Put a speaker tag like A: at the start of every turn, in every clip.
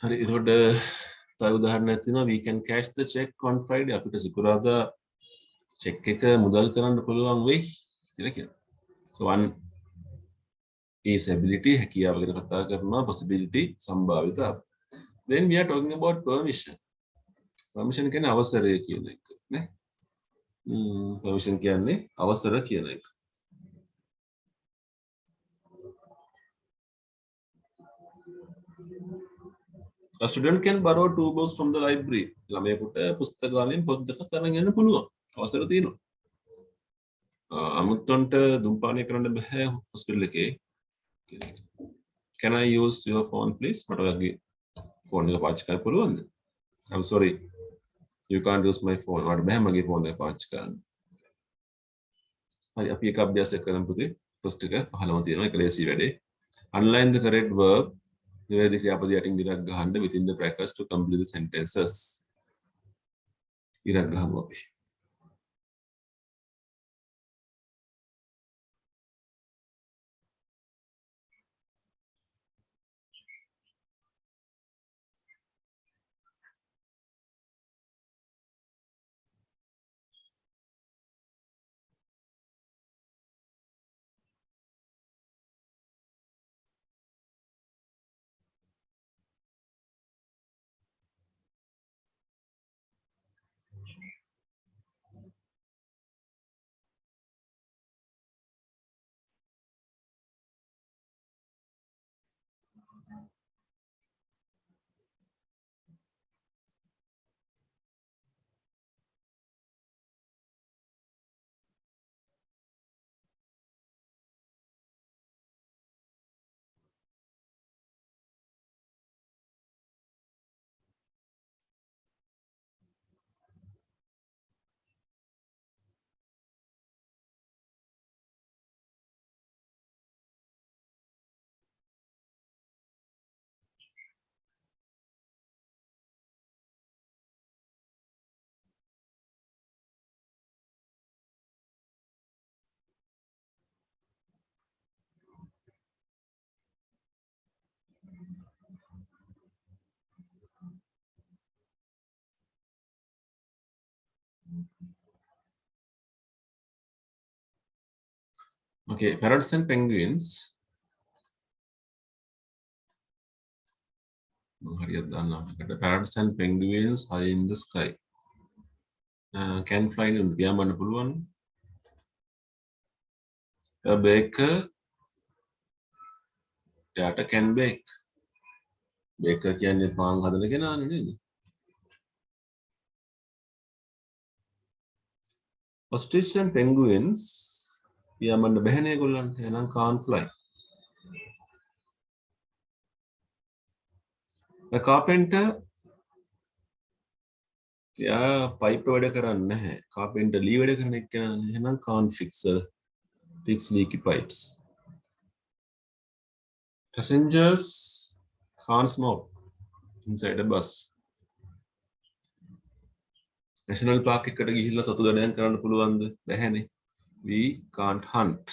A: හරි එතකොට තව උදාහරණයක් තියෙනවා we can cash the check on Friday අපිට සිකුරාදා check එක මුදල් කරන්න පුළුවන් වෙයි කියලා කියනවා. So one is ability හැකියාව ගැන කතා කරනවා possibility සම්භාවිතාව. Then we are talking about permission. Permission කියන්නේ අවසරය කියන එක නේ. permission කියන්නේ අවසර කියන එක. A student can borrow 2 books from the library. ළමයෙකුට පුස්තකාලයෙන් පොත් දෙකක් අරන් යන්න පුළුවන්. අවසර තියෙනවා. අමුත්තන්ට දුම්පානය කරන්න බෑ හොස්පිටල් එකේ. Can I use your phone please? මට ඔයාගේ ෆෝන් එක පාවිච්චි කරන්න පුළුවන්ද? I'm sorry. You can't use my phone. මට බෑ මගේ ෆෝන් එක පාවිච්චි කරන්න. හරි අපි එක අභ්‍යාසයක් කරමු පුතේ. ෆස්ට් එක පහළම තියෙනවා ඒක ලේසි වැඩේ. Underline the correct verb. නිවැරදි ක්‍රියාපදයක් යටින් ඉරක් ගහන්න within the brackets to complete the sentences. ඉරක් ගහමු අපි. Okay, parrots and penguins. Parrots and penguins are in the sky. Can fly in පියාඹන්න පුළුවන්. A baker එයාට can bake. baker කියන්නේ පාන් හදන කෙනානේ නේද? Ostrich and penguins පියාඹන්න බැහැනේ ඒගොල්ලන්ට. එහෙනම් can't fly. A carpenter එයා පයිප් වැඩ කරන්නේ නැහැ. carpenter ලී වැඩ කරන එක්කෙනානේ. එහෙනම් can't fix leaky pipes. Passengers can't smoke inside a bus. National park එකට ගිහිල්ලා සතු දඩයන් කරන්න පුළුවන්ද? බැහැනේ. We can't hunt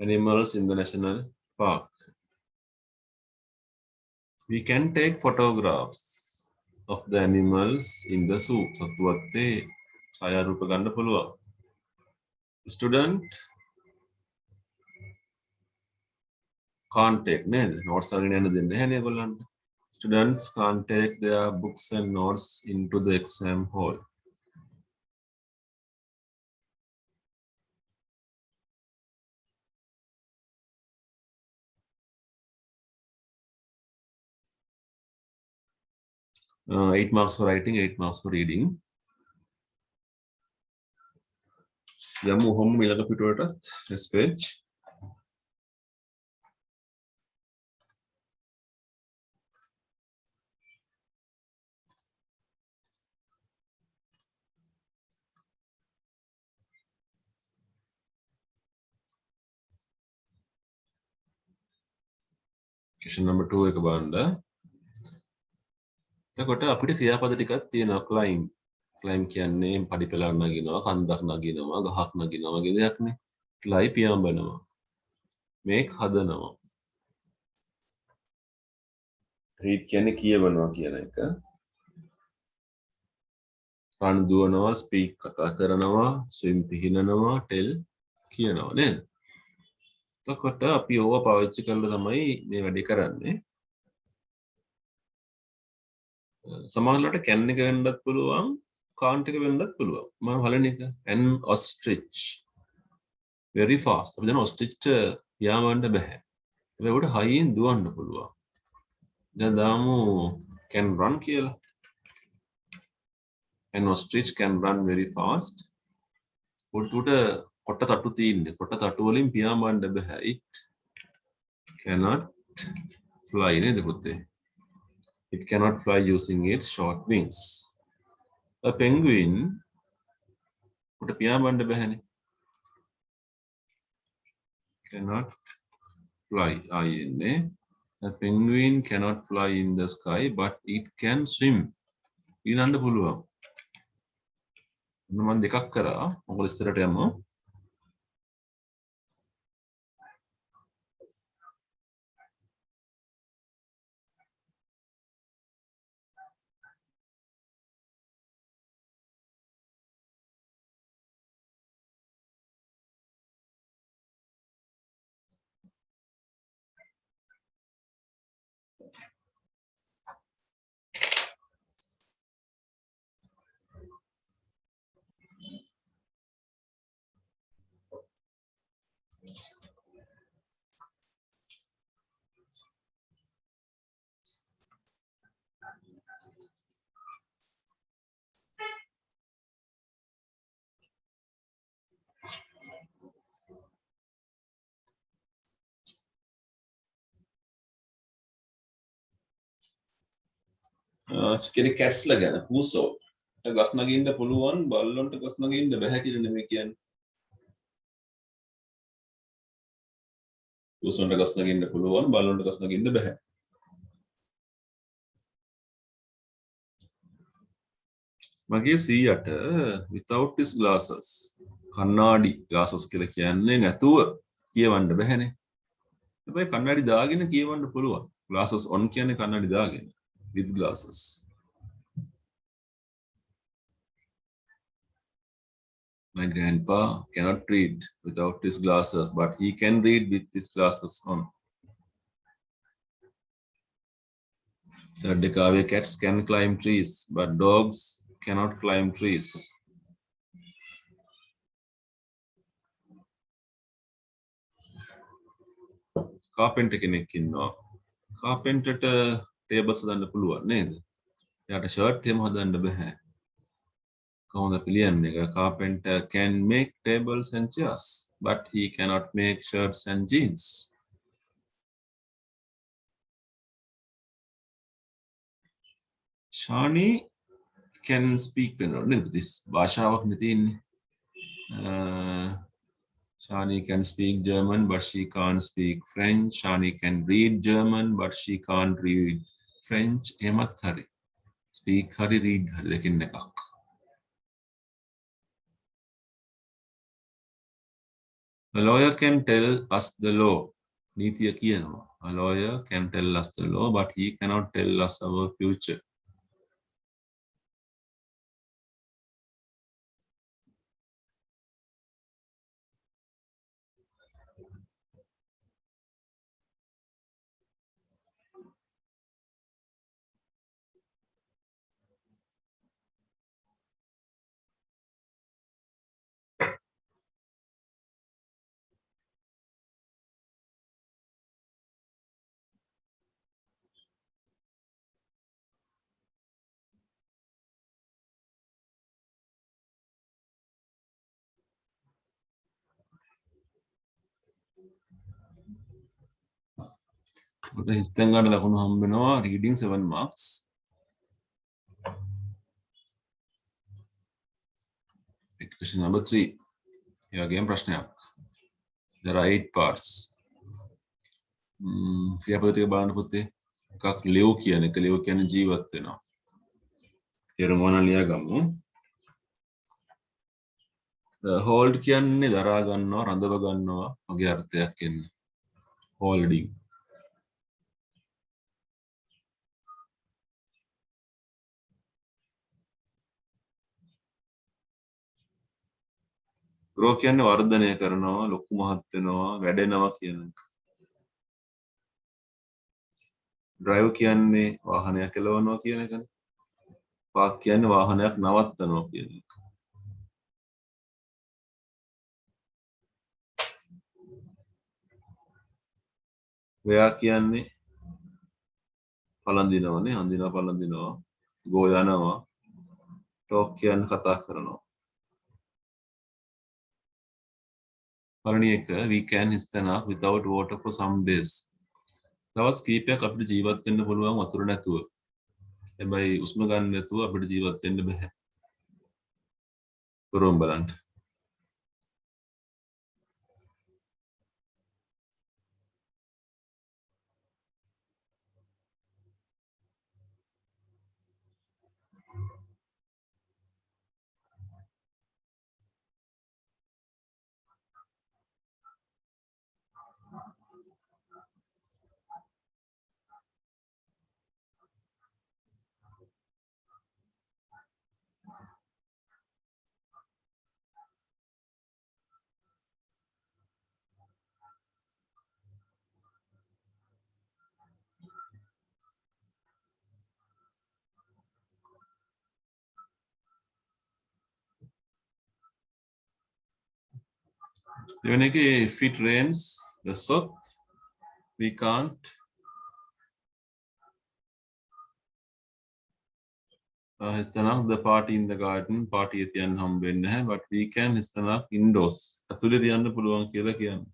A: animals in the national park. We can take photographs of the animals in the zoo. සතුවත්තේ ඡායාරූප ගන්න පුළුවන්. Student can't take නේද? notes අරගෙන යන්න දෙන්නේ නැහැ නේ ඒගොල්ලන්ට. Students can't take their books and notes into the exam hall. Uh, 8 marks for writing, 8 marks for reading. යමු හොම් ඊළඟ පිටුවට this page. Question number 2 එක බලන්න. එතකොට අපිට ක්‍රියාපද ටිකක් තියෙනවා. climb කියන්නේ පඩිපෙළක් නගිනවා, කන්දක් නගිනවා, ගහක් නගිනවා වගේ දෙයක්නේ. fly පියාඹනවා. make හදනවා. read කියන්නේ කියවනවා කියන එක. run දුවනවා, speak කතා කරනවා, swim පිහිනනවා, tell කියනවා නේද? එතකොට අපි ඕවා පාවිච්චි කරලා තමයි මේ වැඩේ කරන්නේ. සමහරවිට can එක වෙන්නත් පුළුවන්, can't එක වෙන්නත් පුළුවන්. මම පළවෙනි එක an ostrich very fast. අපි දැන් ostrich යාමන්න බෑ. ඒකට හයියෙන් දුවන්න පුළුවන්. දැන් දාමු can run කියලා. An ostrich can run very fast. උඩට කොට තටු තියෙන්නේ. කොට තටු වලින් පියාඹන්න බෑ. It cannot fly නේද පුතේ? It cannot fly using its short wings. A penguin උඩ පියාඹන්න බෑනේ. Cannot fly. ආයෙන්නේ. A penguin cannot fly in the sky but it can swim. ඊළඟ පුළුවන්. මම දෙකක් කරා. මොකද ඉස්සරට යමු. කෙනෙක් කැට්ස්ලා ගැන පූසෝ ගස් නගින්න පුළුවන් බල්ලොන්ට ගස් නගින්න බෑ කියලා නෙමෙයි කියන්නේ. පූසොන්ට ගස් නගින්න පුළුවන් බල්ලොන්ට ගස් නගින්න බෑ. මගේ 100ට without his glasses කණ්ණාඩි glasses කියලා කියන්නේ නැතුව කියවන්න බෑනේ. හැබැයි කණ්ණාඩි දාගෙන කියවන්න පුළුවන්. glasses on කියන්නේ කණ්ණාඩි දාගෙන. with glasses. My grandpa cannot read without his glasses, but he can read with his glasses on. Third decave cats can climb trees, but dogs cannot climb trees. Carpenter කෙනෙක් ඉන්නවා. Carpenterට tables හදන්න පුළුවන් නේද? එයාට shirt එහෙම හදන්න බෑ. කොහොමද පිළියන්නේ? Carpenter can make tables and chairs, but he cannot make shirts and jeans. Shani can speak වෙනවනේ this භාෂාවක් නේ තියෙන්නේ. Shani can speak German, but she can't speak French. Shani can read German, but she can't read French. එමත් හරි. Speak හරි read හරි දෙකින් එකක්. A lawyer can tell us the law. නීතිය කියනවා. A lawyer can tell us the law, but he cannot tell us our future. ඔතන හිස්තෙන් ගන්න ලකුණු හම්බ වෙනවා reading 7 marks. Question number 3. Here again ප්‍රශ්නයක්. The right parts. ක්‍රියාපද ටික බලන්න පුතේ. එකක් live කියන එක. live කියන්නේ ජීවත් වෙනවා. තේරුම ගන්න ලියාගමු. hold කියන්නේ දරා ගන්නවා, රඳව ගන්නවා වගේ අර්ථයක් එන්නේ. holding. grow කියන්නේ වර්ධනය කරනවා, ලොකු මහත් වෙනවා, වැඩෙනවා කියන එක. drive කියන්නේ වාහනයක් එලවනවා කියන එකනේ. park කියන්නේ වාහනයක් නවත්තනවා කියන එක. where කියන්නේ පළඳිනවනේ, අඳිනවා පළඳිනවා. go යනවා. talk කියන්නේ කතා කරනවා. පළවෙනි එක we can හිස්තැනක් without water for some days. දවස් කීපයක් අපිට ජීවත් වෙන්න පුළුවන් වතුර නැතුව. හැබැයි උෂ්ම ගන්න නැතුව අපිට ජීවත් වෙන්න බෑ. කරුම් බලන්න. දෙවෙනි එකේ if it rains වැස්සොත් we can't හිස්තැනක් the party in the garden party එක තියන්න හම්බ වෙන්නේ නැහැ but we can හිස්තැනක් indoors ඇතුලේ තියන්න පුළුවන් කියලා කියන්නේ.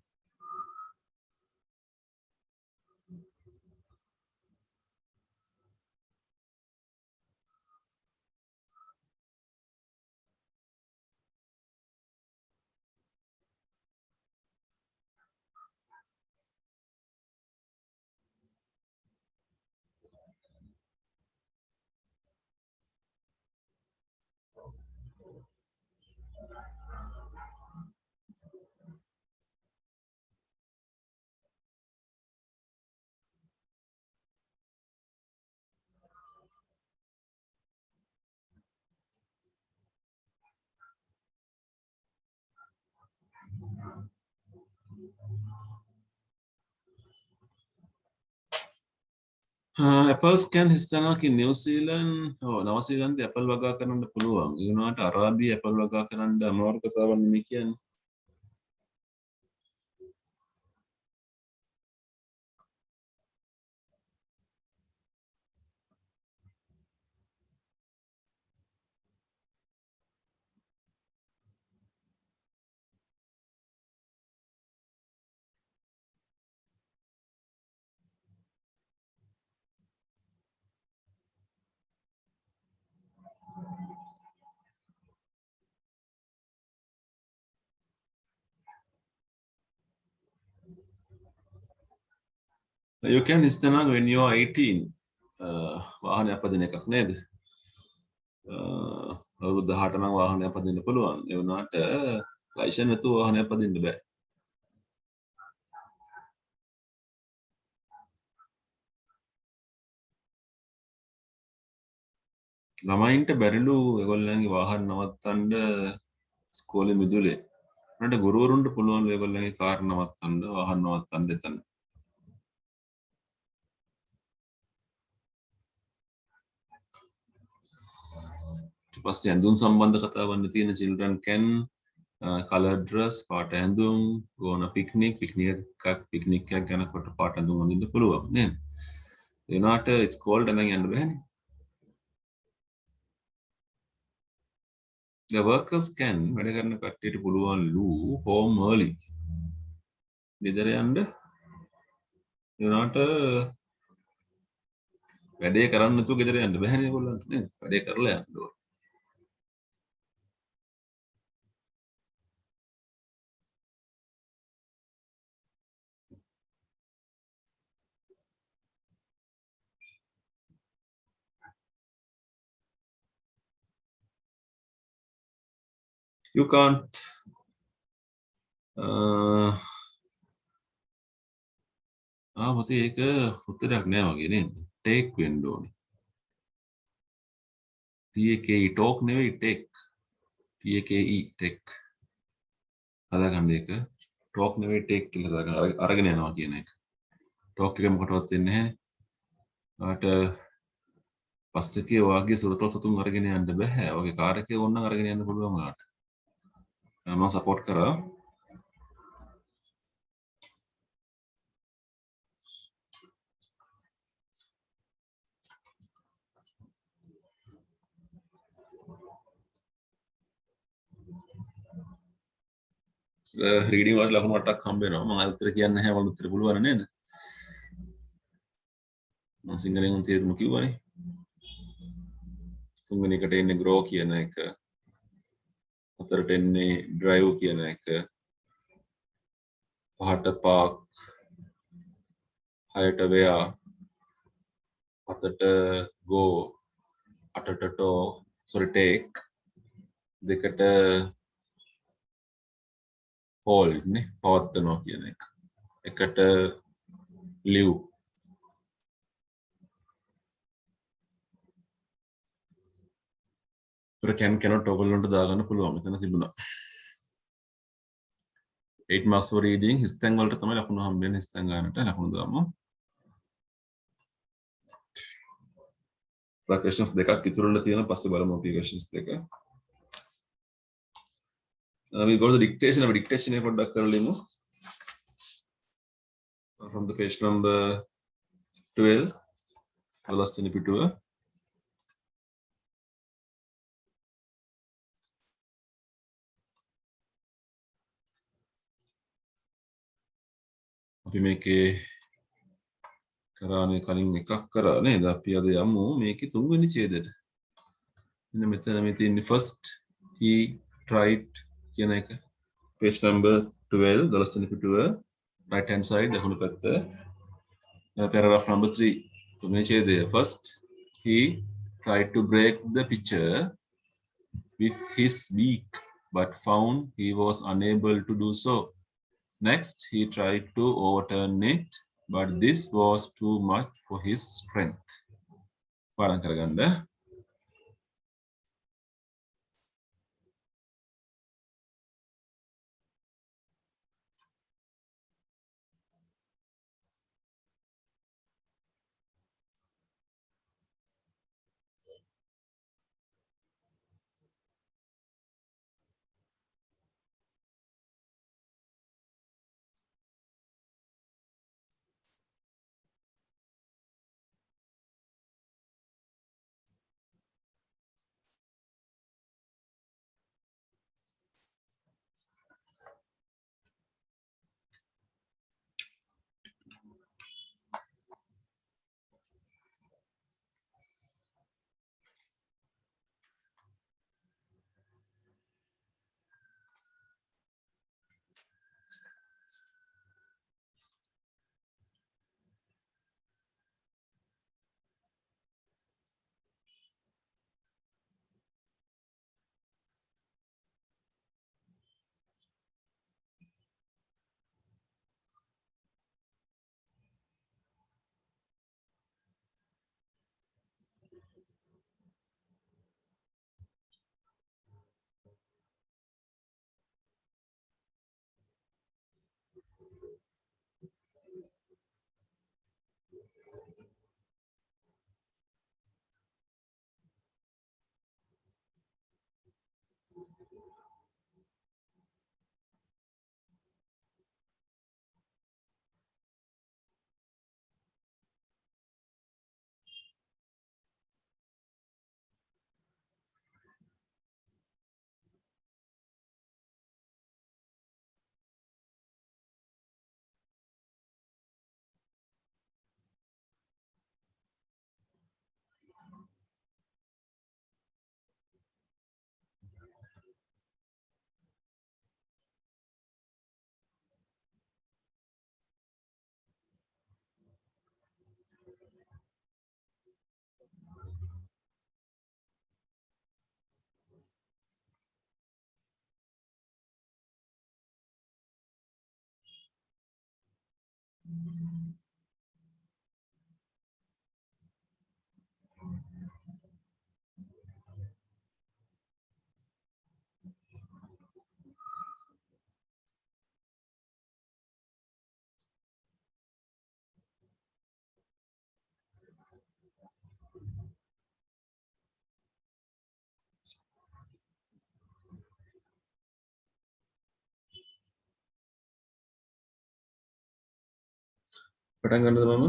A: apples can හිස්තැනක් in New Zealand නව සීලන්තේ ඇපල් වගා කරන්න පුළුවන්. ඒ වුණාට අරාබි ඇපල් වගා කරන්න අමාරු කතාවක් නෙමෙයි කියන්නේ. You can හිස්තැනක් when you are 18 වාහනයක් පදින එකක් නේද? අවුරුදු 18 නම් වාහනයක් පදින්න පුළුවන්. ඒ වුණාට ලයිසන් නැතුව වාහනයක් පදින්න බෑ. ළමයින්ට බැරිලු ඒගොල්ලන්ගේ වාහන නවත්තන්න ඉස්කෝලේ මිදුලේ. උන්ට ගුරුවරුන්ට පුළුවන් ඒගොල්ලන්ගේ කාර් නවත්තන්න වාහන නවත්තන්න එතන. ඊට පස්සේ ඇඳුම් සම්බන්ධ කතාවන්න තියෙන children can color dress පාට ඇඳුම් go on a picnic picnic එකක් යනකොට පාට ඇඳුම් අඳින්න පුළුවන් නේද? ඒ වුණාට it's cold නම් යන්න බෑනේ. The workers can වැඩ කරන කට්ටියට පුළුවන්ලු home early. ගෙදර යන්න ඒ වුණාට වැඩේ කරන්න නැතුව ගෙදර යන්න බෑනේ ඒගොල්ලන්ට නේද? වැඩේ කරලා යන්න ඕන. You can't මතේ ඒක උත්තරයක් නෑ වගේ නේද? take වෙන්න ඕනේ. TAKE talk නෙවෙයි take. TAKE take. හදාගන්න එක ටෝක් නෙවෙයි ටේක් කියලා හදාගන්න අරගෙන යනවා කියන එක. ටෝක් එක මොකටවත් වෙන්නේ නැහැ. ආට පස්සේකේ ඔයාගේ සුරතල් සතුන් අරගෙන යන්න බෑ. ඔයාගේ කාර් එකේ ඕනනම් අරගෙන යන්න පුළුවන් ඔයාට. මම සපෝට් කරා. රීඩින් වලට ලකුණු 8ක් හම්බ වෙනවා. මම උත්තර කියන්නේ නැහැ. වල උත්තර පුළුවන් නේද? මම සිංහලෙන් තේරුම කිව්වනේ. තුන්වෙනි එකට එන්නේ grow කියන එක. හතරට එන්නේ drive කියන එක. පහට park. හයට where. හතට go. අටට take. දෙකට hold නේ පවත්වනවා කියන එක. එකට live. can cannot ඔයගොල්ලන්ට දාගන්න පුළුවන්. මෙතන තිබුණා. 8 marks for reading හිස්තැන් වලට තමයි ලකුණු හම්බෙන්නේ. හිස්තැන් ගන්නට ලකුණු දාමු. questions දෙකක් ඉතුරුලා තියෙනවා. පස්සේ බලමු අපි questions දෙක. we go to the dictation. අපි dictation එක පොඩ්ඩක් කරලිමු. From the page number 12. 12 වෙනි පිටුව. අපි මේකේ කරානේ කලින් එකක් කරා නේද? අපි අද යමු මේකේ තුන්වෙනි ඡේදයට. මෙන්න මෙතන මේ තියෙන්නේ first he tried කියන එක. page number 12 12 වෙනි පිටුව right hand side දකුණු පැත්ත. paragraph number 3 තුන්වෙනි ඡේදය. first he tried to break the pitcher with his beak but found he was unable to do so. Next, he tried to overturn it, but this was too much for his strength. පාඩම් කරගන්න. පටන් ගන්නද මම?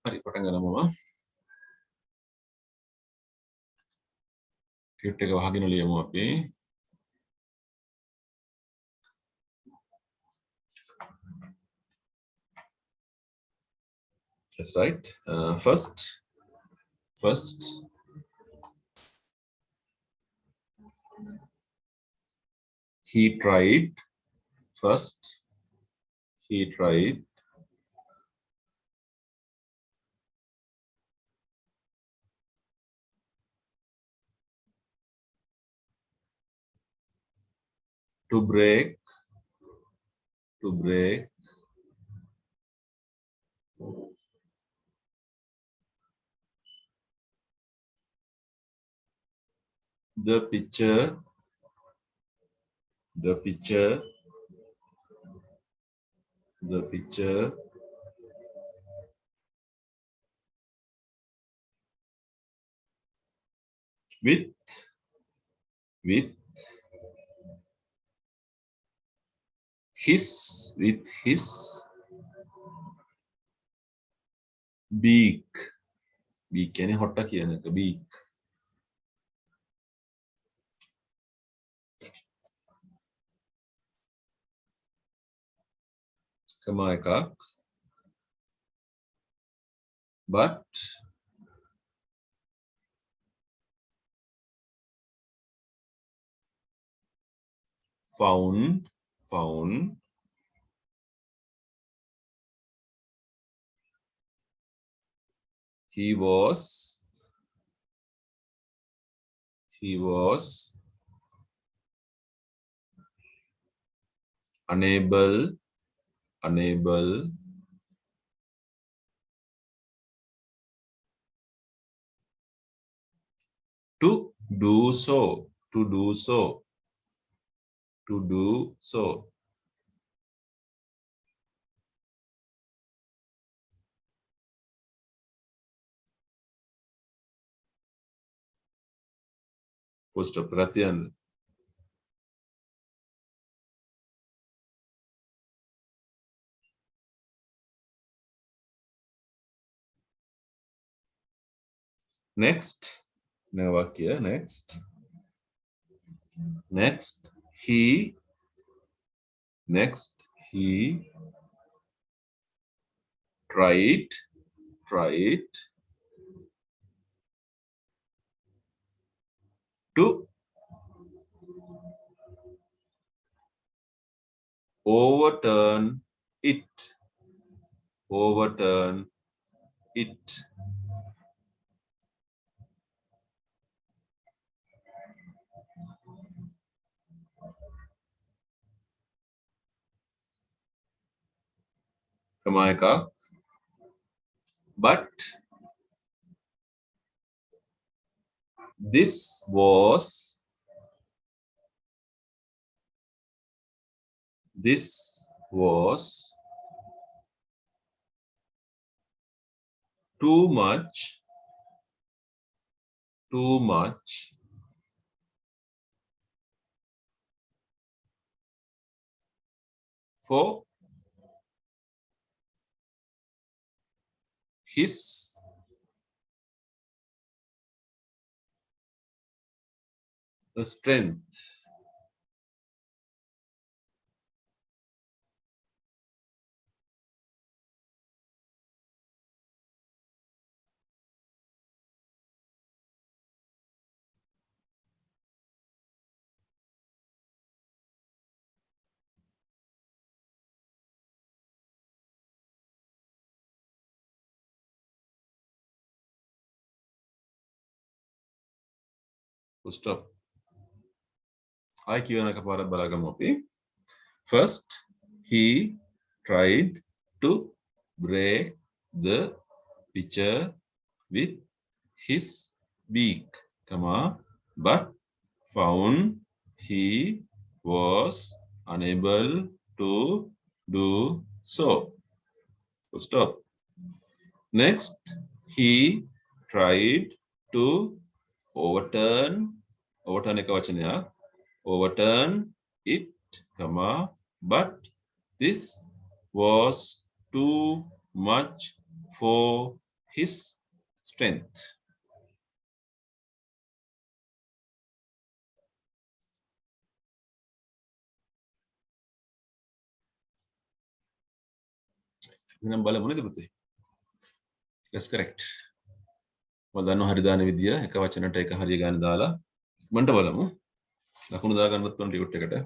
A: හරි පටන් ගමු මම. Script එක වහගෙන ලියමු අපි. That's right. First, he tried. First, he tried to break the picture with his beak. Beak කියන්නේ හොට්ට කියන එක. beak. කමා එකක්. but found he was unable to do so. Full stop එකක් තියන්න. Next, නවවාක්‍ය next he tried to overturn it. කමා එකක්. but this was too much for his strength. Full stop. ආයි කියවන එකපාරක් බලාගමු අපි. First, he tried to break the picture with his beak, but found he was unable to do so. Full stop. Next, he tried to overturn එක වචනයක්. Overturn it, but this was too much for his strength. එහෙනම් බලමු නේද පුතේ? That's correct. මම දන්නවා හරි දාන විදිය එක වචනට එක හරිය ගන්න දාලා මන්ට බලමු. ලකුණු දා ගන්නත් ඕන ටියුට් එකට.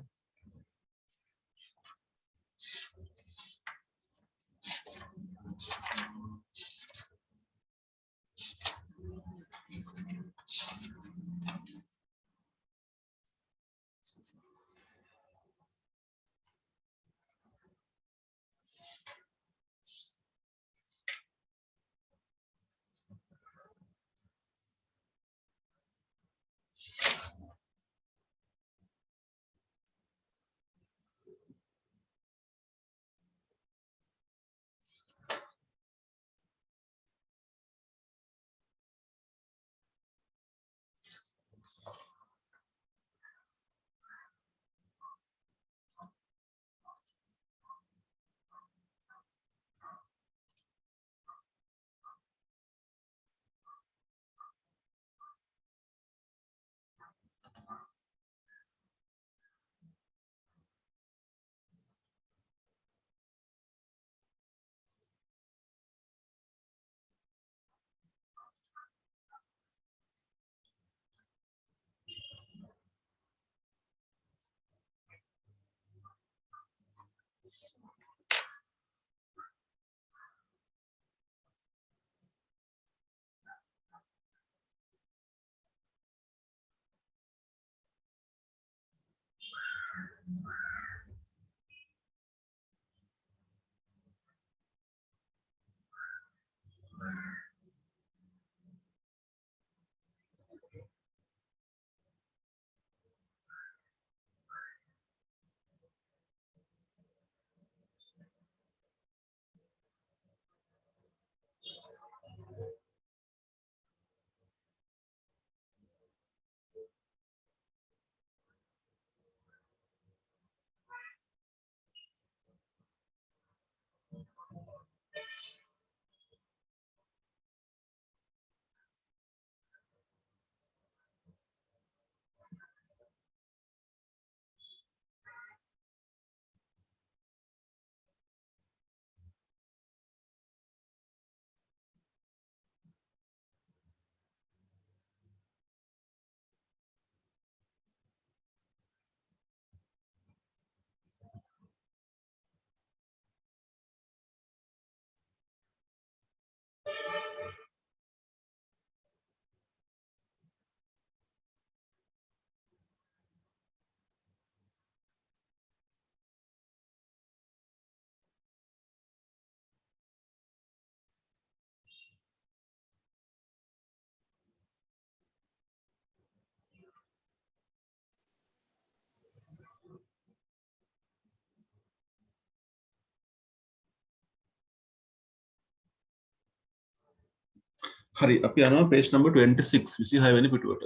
A: හරි අපි යනවා page number 26 26 වෙනි පිටුවට.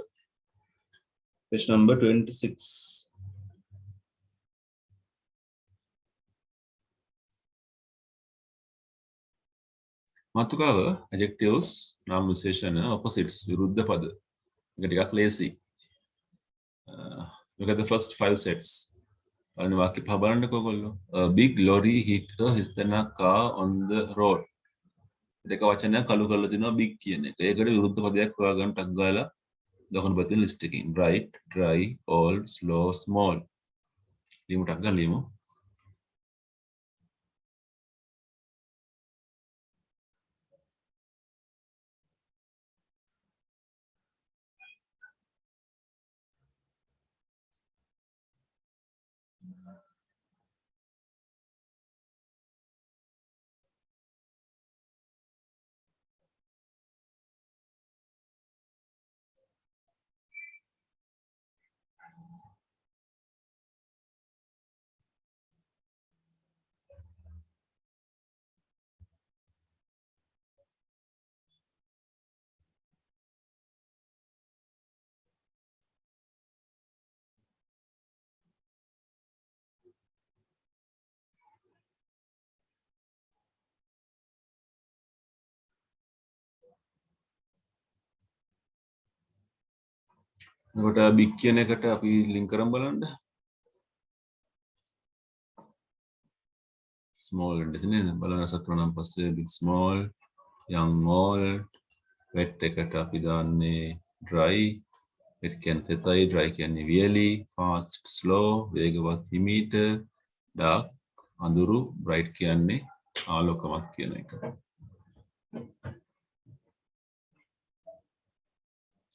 A: Page number 26. මාතෘකාව adjectives නාම විශේෂණ opposites විරුද්ධ පද. මේක ටිකක් lazy. Look at the first 5 sets. පළවෙනි වාක්‍ය පහ බලන්නකෝ ඔයගොල්ලෝ. A big lorry hit a Histana car on the road. දෙක වචනයක් කළු කරලා දෙනවා big කියන එක. ඒකට විරුද්ධ පදයක් හොයාගන්න ටක් ගාලා දකුණු පැත්තේ list එකකින් bright, dry, old, slow, small. ලියමු ටක් ගාලා ලියමු. එතකොට big කියන එකට අපි link කරන් බලන්න. small වෙන්න නේද? බලන සක්‍රනම් පස්සේ big small young all wet එකට අපි දාන්නේ dry wet කියන්නේ තෙතයි dry කියන්නේ වියලි fast slow වේගවත් හිමීට dark අඳුරු bright කියන්නේ ආලෝකමත් කියන එක.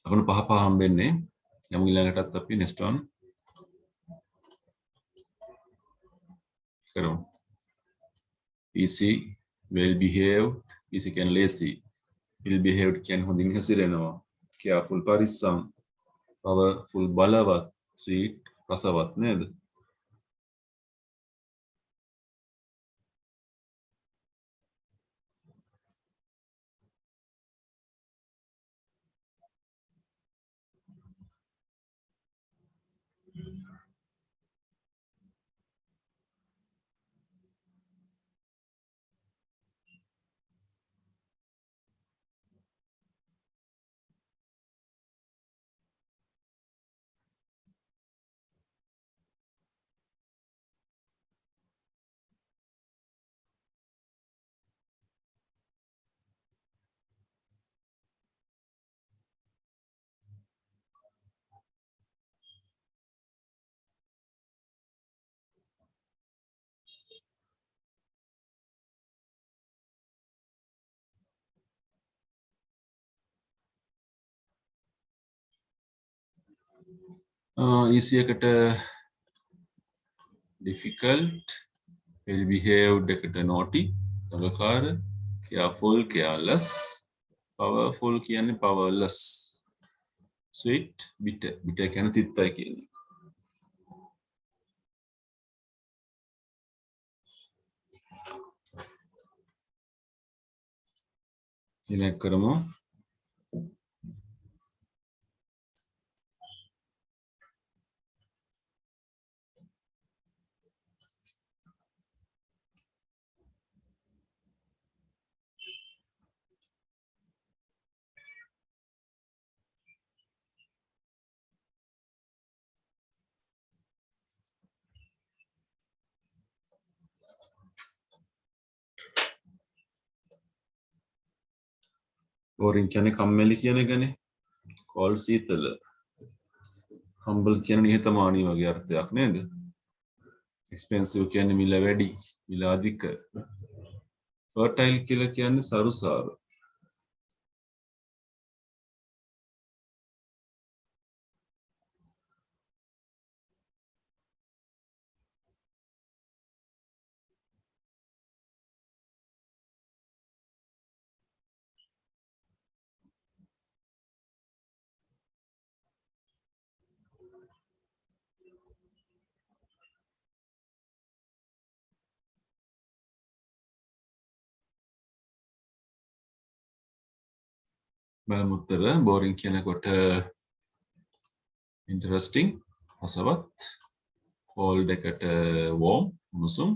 A: අකුණු පහ පහ හම්බෙන්නේ යමු ඊළඟටත් අපි next one කරමු. easy well behaved easy කියන්නේ lazy well behaved කියන්නේ හොඳින් හැසිරෙනවා careful පරිස්සම් powerful බලවත් sweet රසවත් නේද? easy එකට difficult well behaved එකට naughty තරකාර careful careless powerful කියන්නේ powerless sweet bitter bitter කියන්නේ තිත්තයි කියන්නේ. ඉලක්ක කරමු. boring කියන්නේ කම්මැලි කියන එකනේ. cold සීතල. humble කියන්නේ නිහතමානී වගේ අර්ථයක් නේද? expensive කියන්නේ මිල වැඩි, මිල අධික. fertile කියලා කියන්නේ සරුසාර. බලමු උත්තර. boring කියනකොට interesting රසවත් cold එකට warm උණුසුම්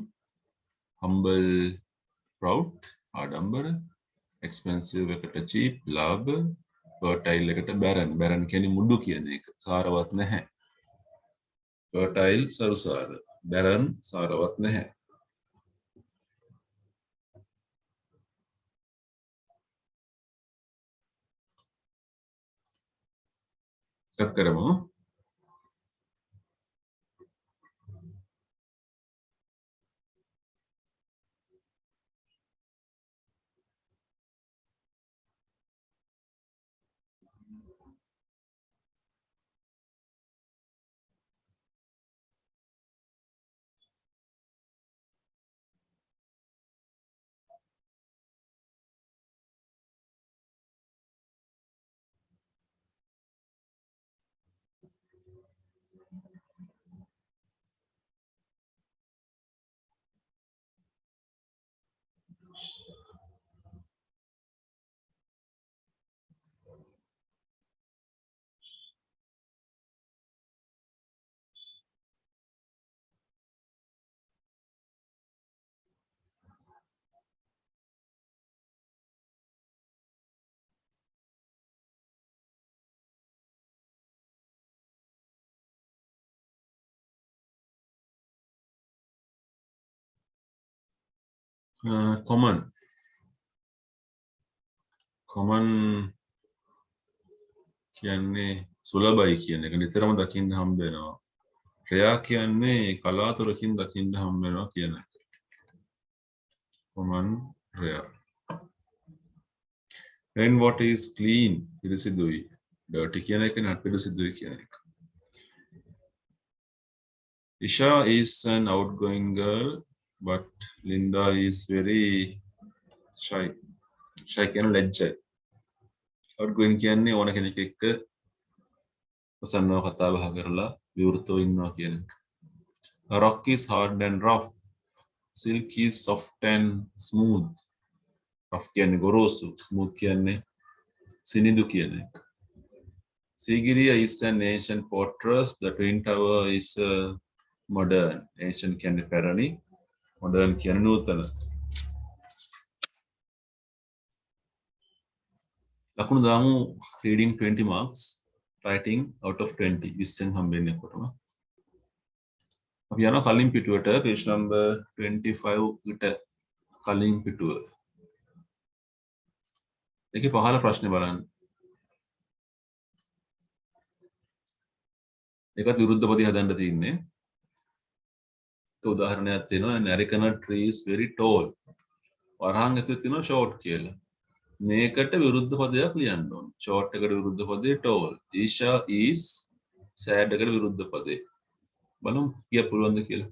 A: humble proud ආඩම්බර expensive එකට cheap ලාභ fertile එකට barren barren කියන්නේ මුඩු කියන එක සාරවත් නැහැ fertile සරුසාර barren සාරවත් නැහැ. කත් කරමු. common කියන්නේ සුලභයි කියන එක නිතරම දකින්න හම්බ වෙනවා. රෙයා කියන්නේ කලාතුරකින් දකින්න හම්බ වෙනවා කියන එක. common rare. Rain water is clean, පිරිසිදුයි. dirty කියන එක නත් පිරිසිදුයි කියන එක. Isha is an outgoing girl, but Linda is very shy. Shy කියන ලැජ්ජයි. outgoing කියන්නේ ඕන කෙනෙක් එක්ක ප්‍රසන්නව කතා බහ කරලා විවෘතව ඉන්නවා කියන එක. Rock is hard and rough. Silk is soft and smooth. Rough කියන්නේ ගොරෝසු, smooth කියන්නේ සිනිඳු කියන එක. Sigiriya is an ancient fortress. The Twin Tower is modern. Ancient කියන්නේ පැරණි, modern කියන්නේ නූතන. ලකුණු දාමු reading 20 marks, writing out of 20. 20න් හම්බෙන්නේ කොටම. අපි යනවා කලින් පිටුවට page number 25 ට කලින් පිටුව. ඒකේ පහළ ප්‍රශ්නේ බලන්න. ඒකත් විරුද්ධ පදි හදන්න තියෙන්නේ. උදාහරණයක් තියෙනවා American tree is very tall. වරහන් ඇතුලේ තියෙනවා short කියලා. මේකට විරුද්ධ පදයක් ලියන්න ඕනේ. short එකට විරුද්ධ පදේ tall. Isha is sad එකට විරුද්ධ පදේ. බලමු කිය පුළුවන්ද කියලා.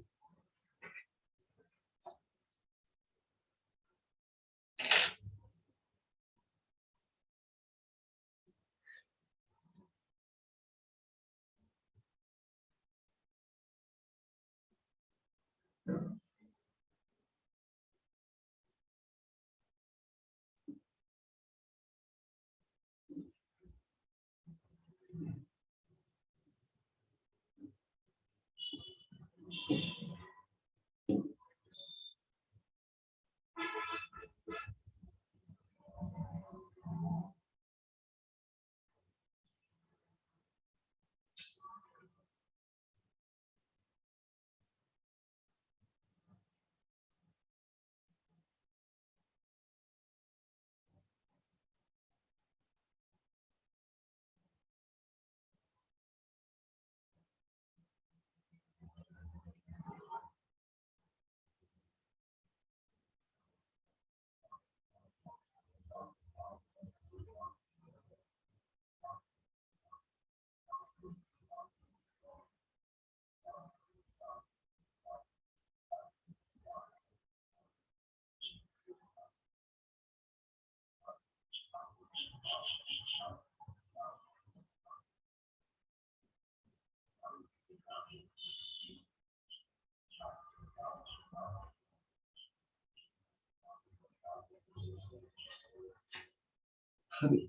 A: හරි.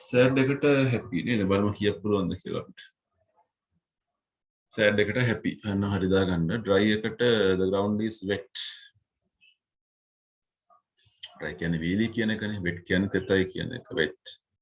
A: sad එකට happy නේද? බලමු කීයක් පුළුවන්ද කියලා අපිට. sad එකට happy. අන්න හරි දාගන්න. dry එකට the ground is wet. dry කියන්නේ වීලි කියන එකනේ. wet කියන්නේ තෙතයි කියන එක. wet.